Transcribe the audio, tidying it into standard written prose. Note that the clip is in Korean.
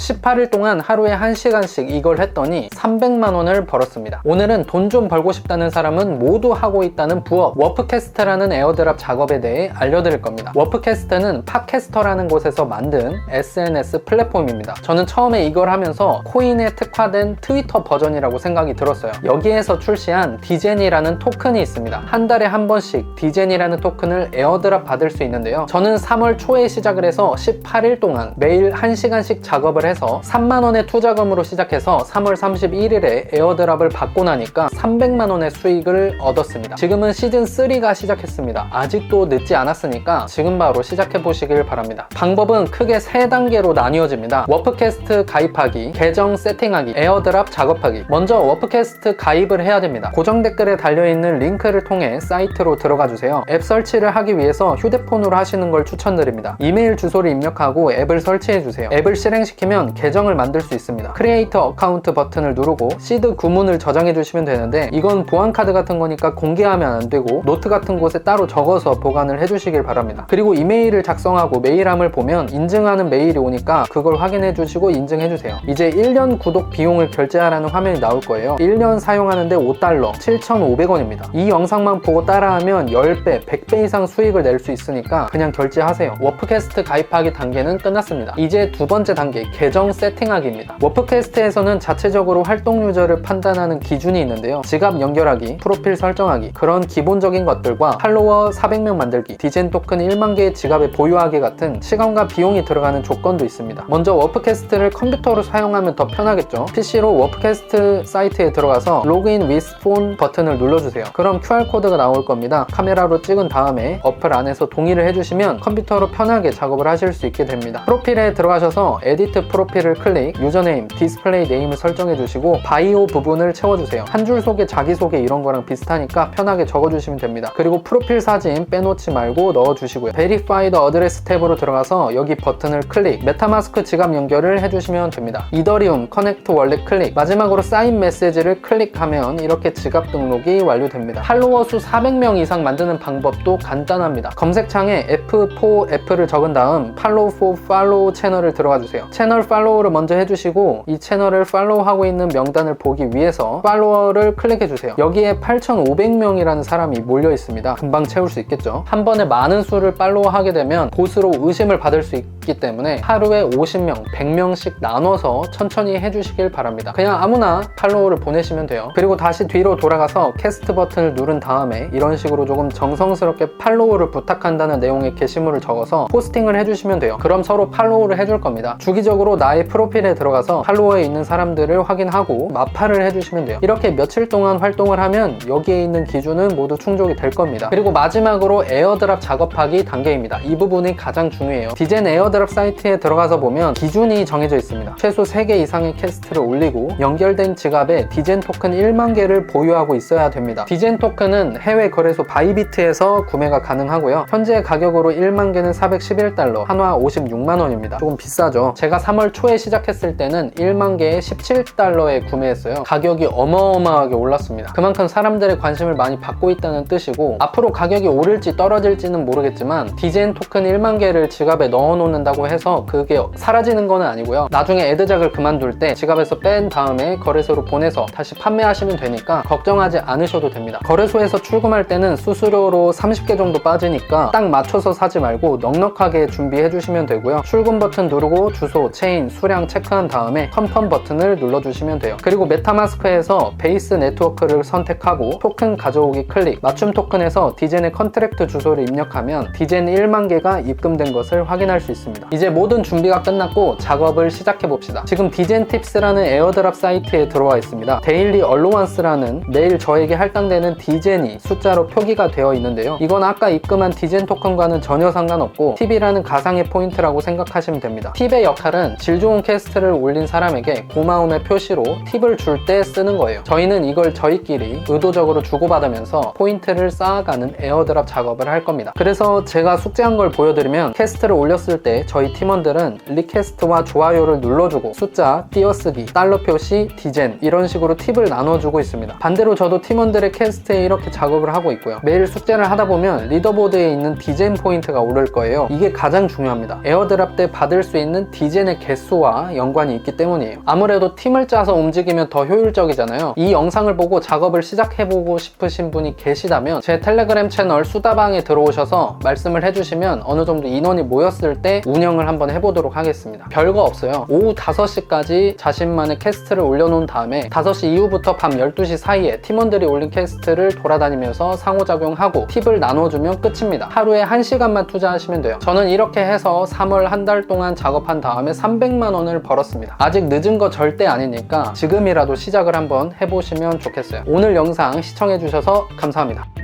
18일 동안 하루에 1시간씩 이걸 했더니 300만 원을 벌었습니다. 오늘은 돈 좀 벌고 싶다는 사람은 모두 하고 있다는 부업, 워프캐스트라는 에어드랍 작업에 대해 알려드릴 겁니다. 워프캐스트는 팟캐스터라는 곳에서 만든 SNS 플랫폼입니다. 저는 처음에 이걸 하면서 코인에 특화된 트위터 버전이라고 생각이 들었어요. 여기에서 출시한 디젠이라는 토큰이 있습니다. 한 달에 한 번씩 디젠이라는 토큰을 에어드랍 받을 수 있는데요. 저는 3월 초에 시작을 해서 18일 동안 매일 1시간씩 작업을 해서 3만 원의 투자금으로 시작해서 3월 31일에 에어드랍을 받고 나니까 300만 원의 수익을 얻었습니다. 지금은 시즌 3가 시작했습니다. 아직도 늦지 않았으니까 지금 바로 시작해 보시길 바랍니다. 방법은 크게 3단계로 나뉘어집니다. 워프캐스트 가입하기, 계정 세팅하기, 에어드랍 작업하기. 먼저 워프캐스트 가입을 해야 됩니다. 고정 댓글에 달려있는 링크를 통해 사이트로 들어가 주세요. 앱 설치를 하기 위해서 휴대폰으로 하시는 걸 추천드립니다. 이메일 주소를 입력하고 앱을 설치해 주세요. 앱을 실행시키면 계정을 만들 수 있습니다. 크리에이터 어카운트 버튼을 누르고 시드 구문을 저장해 주시면 되는데 이건 보안카드 같은 거니까 공개하면 안 되고 노트 같은 곳에 따로 적어서 보관을 해주시길 바랍니다. 그리고 이메일을 작성하고 메일함을 보면 인증하는 메일이 오니까 그걸 확인해 주시고 인증해 주세요. 이제 1년 구독 비용을 결제하라는 화면이 나올 거예요. 1년 사용하는데 $5, 7,500원입니다. 이 영상만 보고 따라하면 10배, 100배 이상 수익을 낼 수 있으니까 그냥 결제하세요. 워프캐스트 가입하기 단계는 끝났습니다. 이제 두 번째 단계, 계정 세팅하기입니다. 워프캐스트에서는 자체적으로 활동 유저를 판단하는 기준이 있는데요. 지갑 연결하기, 프로필 설정하기, 그런 기본적인 것들과 팔로워 400명 만들기, 디젠 토큰 1만 개의 지갑에 보유하기 같은 시간과 비용이 들어가는 조건도 있습니다. 먼저 워프캐스트를 컴퓨터로 사용하면 더 편하겠죠. PC로 워프캐스트 사이트에 들어가서 로그인 with phone 버튼을 눌러주세요. 그럼 QR코드가 나올 겁니다. 카메라로 찍은 다음에 어플 안에서 동의를 해주시면 컴퓨터로 편하게 작업을 하실 수 있게 됩니다. 프로필에 들어가셔서 에디트 프로필을 클릭, 유저네임, 디스플레이 네임을 설정해 주시고 바이오 부분을 채워주세요. 한 줄 소개, 자기소개 이런 거랑 비슷하니까 편하게 적어주시면 됩니다. 그리고 프로필 사진 빼놓지 말고 넣어주시고요. 베리파이드 어드레스 탭으로 들어가서 여기 버튼을 클릭, 메타마스크 지갑 연결을 해주시면 됩니다. 이더리움 커넥트 월렛 클릭, 마지막으로 사인 메시지를 클릭하면 이렇게 지갑 등록이 완료됩니다. 팔로워 수 400명 이상 만드는 방법도 간단합니다. 검색창에 F4F를 적은 다음 팔로우 for 팔로우 채널을 들어가 주세요. 채널 팔로우를 먼저 해주시고 이 채널을 팔로우하고 있는 명단을 보기 위해서 팔로워를 클릭해 주세요. 여기에 8,500명이라는 사람이 몰려 있습니다. 금방 채울 수 있겠죠. 한 번에 많은 수를 팔로우하게 되면 보스로 의심을 받을 수 있기 때문에 하루에 50명, 100명씩 나눠서 천천히 해주시길 바랍니다. 그냥 아무나 팔로우를 보내시면 돼요. 그리고 다시 뒤로 돌아가서 캐스트 버튼을 누른 다음에 이런 식으로 조금 정성스럽게 팔로우를 부탁한다는 내용의 게시물을 적어서 포스팅을 해주시면 돼요. 그럼 서로 팔로우를 해줄 겁니다. 주기적으로 나의 프로필에 들어가서 팔로워에 있는 사람들을 확인하고 마팔을 해주시면 돼요. 이렇게 며칠 동안 활동을 하면 여기에 있는 기준은 모두 충족이 될 겁니다. 그리고 마지막으로 에어드랍 작업하기 단계입니다. 이 부분이 가장 중요해요. 디젠 에어드랍 사이트에 들어가서 보면 기준이 정해져 있습니다. 최소 3개 이상의 캐스트를 올리고 연결된 지갑에 디젠 토큰 1만 개를 보유하고 있어야 됩니다. 디젠 토큰은 해외 거래소 바이비트에서 구매가 가능하고요. 현재 가격으로 1만 개는 $411, 한화 56만 원입니다. 조금 비싸죠. 제가 3월 초에 시작했을 때는 1만 개에 $17에 구매했어요. 가격이 어마어마하게 올랐습니다. 그만큼 사람들의 관심을 많이 받고 있다는 뜻이고 앞으로 가격이 오를지 떨어질지는 모르겠지만 디젠 토큰 1만 개를 지갑에 넣어 놓는다고 해서 그게 사라지는 건 아니고요. 나중에 애드작을 그만둘 때 지갑에서 뺀 다음에 거래소로 보내서 다시 판매하시면 되니까 걱정하지 않으셔도 됩니다. 거래소에서 출금할 때는 수수료로 30개 정도 빠지니까 딱 맞춰서 사지 말고 넉넉하게 준비해 주시면 되고요. 출금 버튼 누르고 주소, 체인, 수량 체크한 다음에 컨펌 버튼을 눌러주시면 돼요. 그리고 메타마스크에서 베이스 네트워크를 선택하고 토큰 가져오기 클릭, 맞춤 토큰에서 디젠의 컨트랙트 주소를 입력하면 디젠 1만 개가 입금된 것을 확인할 수 있습니다. 이제 모든 준비가 끝났고 작업을 시작해 봅시다. 지금 디젠 팁스라는 에어드랍 사이트에 들어와 있습니다. 데일리 얼로완스라는 매일 저에게 할당되는 디젠이 숫자로 표기가 되어 있는데요. 이건 아까 입금한 디젠 토큰과는 전혀 상관없고 팁이라는 가상의 포인트라고 생각하시면 됩니다. 팁의 역할은 질 좋은 캐스트를 올린 사람에게 고마움의 표시로 팁을 줄 때 쓰는 거예요. 저희는 이걸 저희끼리 의도적으로 주고받으면서 포인트를 쌓아가는 에어드랍 작업을 할 겁니다. 그래서 제가 숙제한 걸 보여드리면 캐스트를 올렸을 때 저희 팀원들은 리퀘스트와 좋아요를 눌러주고 숫자, 띄어쓰기, 달러 표시, 디젠 이런 식으로 팁을 나눠주고 있습니다. 반대로 저도 팀원들의 캐스트에 이렇게 작업을 하고 있고요. 매일 숙제를 하다 보면 리더보드에 있는 디젠 포인트가 오를 거예요. 이게 가장 중요합니다. 에어드랍 때 받을 수 있는 디젠의 개수 개수와 연관이 있기 때문이에요. 아무래도 팀을 짜서 움직이면 더 효율적이잖아요. 이 영상을 보고 작업을 시작해보고 싶으신 분이 계시다면 제 텔레그램 채널 수다방에 들어오셔서 말씀을 해주시면 어느 정도 인원이 모였을 때 운영을 한번 해보도록 하겠습니다. 별거 없어요. 오후 5시까지 자신만의 캐스트를 올려놓은 다음에 5시 이후부터 밤 12시 사이에 팀원들이 올린 캐스트를 돌아다니면서 상호작용하고 팁을 나눠주면 끝입니다. 하루에 1시간만 투자하시면 돼요. 저는 이렇게 해서 3월 한 달 동안 작업한 다음에 300만 원을 벌었습니다. 아직 늦은 거 절대 아니니까 지금이라도 시작을 한번 해보시면 좋겠어요. 오늘 영상 시청해주셔서 감사합니다.